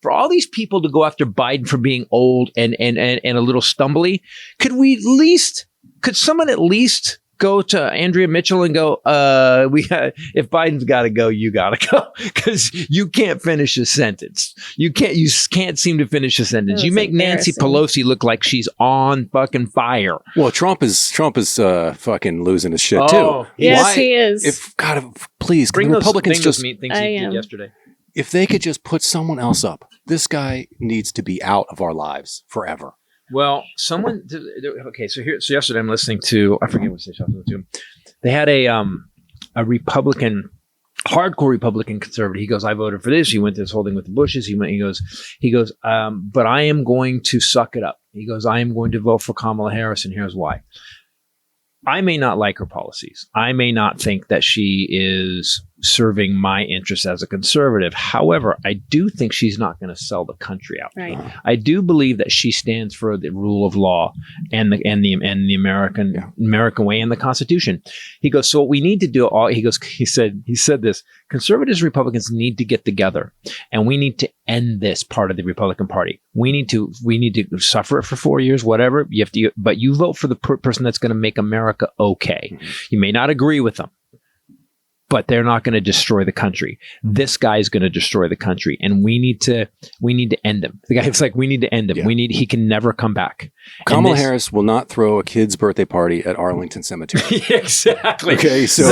for all these people to go after Biden for being old and a little stumbly, could someone at least go to Andrea Mitchell and go, if Biden's got to go, you got to go, because you can't finish a sentence. You can't seem to finish a sentence. You make Nancy Pelosi look like she's on fucking fire. Well, Trump is fucking losing his shit too. Yes, he is. Please, bring the Republicans things he did yesterday. If they could just put someone else up, this guy needs to be out of our lives forever. Well, so yesterday I'm listening to, I forget what station I was listening to. They had a Republican, hardcore Republican conservative. He goes, I voted for this. He went to this whole thing with the Bushes. He goes, but I am going to suck it up. He goes, I am going to vote for Kamala Harris, and here's why. I may not like her policies. I may not think that she is serving my interests as a conservative. However, I do think she's not going to sell the country out. Right. I do believe that she stands for the rule of law and the American way and the Constitution. He goes, so what we need to do, he said this, conservatives, Republicans need to get together, and we need to end this part of the Republican Party. We need to suffer it for 4 years, whatever. But you vote for the person that's going to make America okay. You may not agree with them, but they're not going to destroy the country. This guy's going to destroy the country, and we need to end him. The guy's like, we need to end him. Yeah. He can never come back. Kamala Harris will not throw a kid's birthday party at Arlington Cemetery. Exactly. Okay, so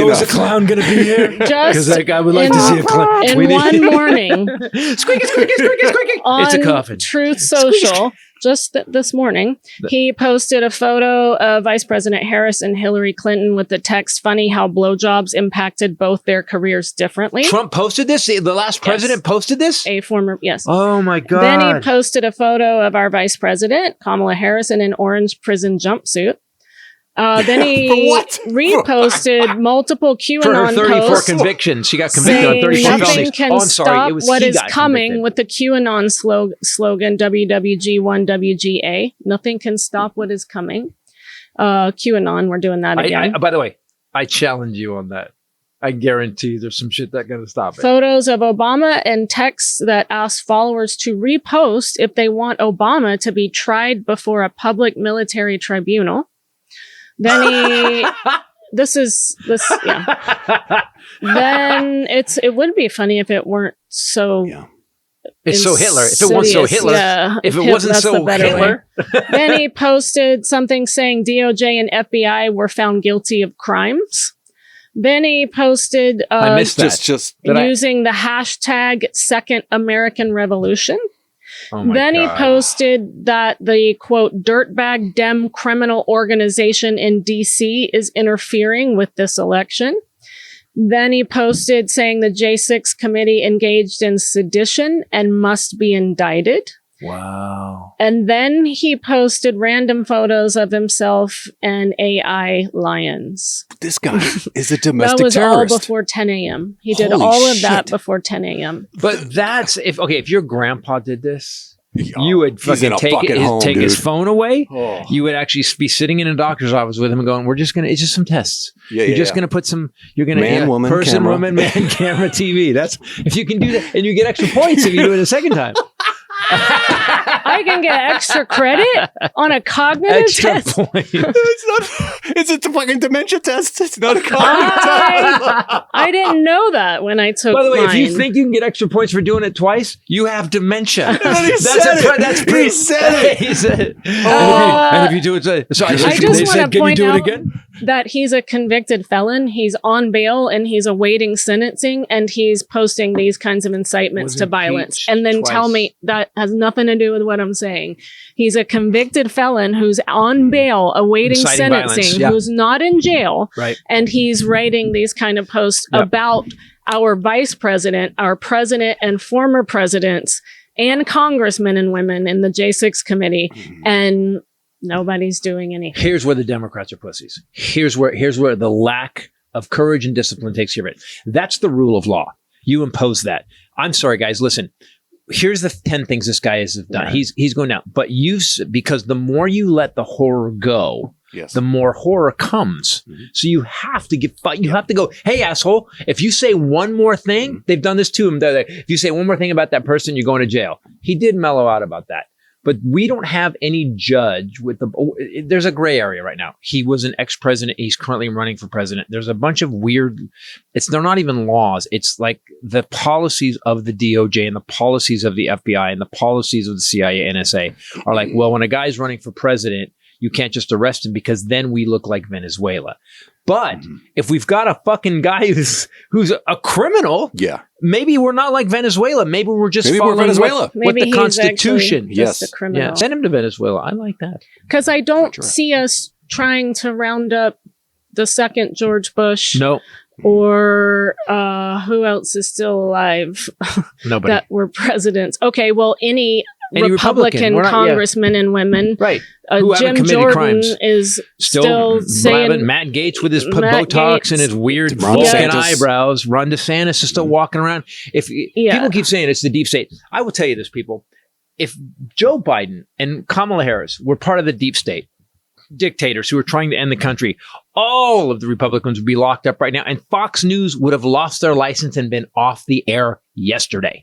is a clown going to be here? Because I would like to see a clown. In one morning, squeaky, squeaky, squeaky, squeaky. It's a coffin. Truth Social. Just this morning, he posted a photo of Vice President Harris and Hillary Clinton with the text, funny how blowjobs impacted both their careers differently. Trump posted this? The last president posted this? A former, yes. Oh, my God. Then he posted a photo of our Vice President, Kamala Harris, in an orange prison jumpsuit. Then he reposted multiple QAnon for her 34 posts convictions. She got convicted on 34 felonies. Nothing can stop what is coming with the QAnon slogan WWG1WGA. Nothing can stop what is coming. QAnon, we're doing that again. By the way, I challenge you on that. I guarantee there's some shit that's going to stop it. Photos of Obama and texts that ask followers to repost if they want Obama to be tried before a public military tribunal. Then Then it would be funny if it weren't so. Yeah. It's so Hitler. If it wasn't so Hitler. Yeah, if it wasn't so Hitler. Then he posted something saying DOJ and FBI were found guilty of crimes. Then he posted I missed that. Using the hashtag Second American Revolution. Oh then God. He posted that the, quote, dirtbag Dem criminal organization in D.C. is interfering with this election. Then he posted saying the J6 committee engaged in sedition and must be indicted. Wow. And then he posted random photos of himself and AI lions. This guy is a domestic terrorist. That was all before 10 a.m. He did all of that before 10 a.m. But that's if your grandpa did this, you would fucking take his phone away. Oh. You would actually be sitting in a doctor's office with him and going, it's just some tests. You're just going to put some, woman, person, camera. woman, man, camera, TV. That's, if you can do that, and you get extra points if you do it a second time. I can get extra credit on a cognitive test. It's a fucking dementia test. It's not a cognitive test. I didn't know that when I took. By the way, mine. if you think you can get extra points for doing it twice, you have dementia. That's pretty. He said it. He said. And if you do it, so I just want to point out that he's a convicted felon. He's on bail and he's awaiting sentencing, and he's posting these kinds of incitements to violence. And then tell me that has nothing to do with what I'm saying. He's a convicted felon who's on bail awaiting sentencing, who's not in jail, right? And he's writing these kind of posts about our vice president, our president and former presidents, and congressmen and women in the J6 committee, and nobody's doing anything. Here's where the Democrats are pussies. Here's where the lack of courage and discipline takes care of it. That's the rule of law. You impose that. I'm sorry, guys. Listen. Here's the 10 things this guy has done. He's going down. But because the more you let the horror go, Yes. the more horror comes. So you have to you have to go, hey, asshole, if you say one more thing, they've done this to him. If you say one more thing about that person, you're going to jail. He did mellow out about that. But we don't have any judge with there's a gray area right now. He was an ex-president. He's currently running for president. There's a bunch of weird, they're not even laws. It's like the policies of the DOJ and the policies of the FBI and the policies of the CIA, NSA are like, well, when a guy's running for president, you can't just arrest him because then we look like Venezuela. But if we've got a fucking guy who's a criminal, maybe we're not like Venezuela. Maybe we're just following Venezuela. What the Constitution. Just a criminal. Yeah. Send him to Venezuela. I like that. Because I don't see us trying to round up the second George Bush. No. Or who else is still alive? Nobody. That were presidents. Okay, well, any Republican congressmen and women. Right. Who Jim Jordan crimes. Is still saying Matt Gaetz with his Botox and his weird Vulcan eyebrows. Ron DeSantis is still walking around. If people keep saying it's the deep state, I will tell you this, people. If Joe Biden and Kamala Harris were part of the deep state, dictators who are trying to end the country, all of the Republicans would be locked up right now, and Fox News would have lost their license and been off the air yesterday.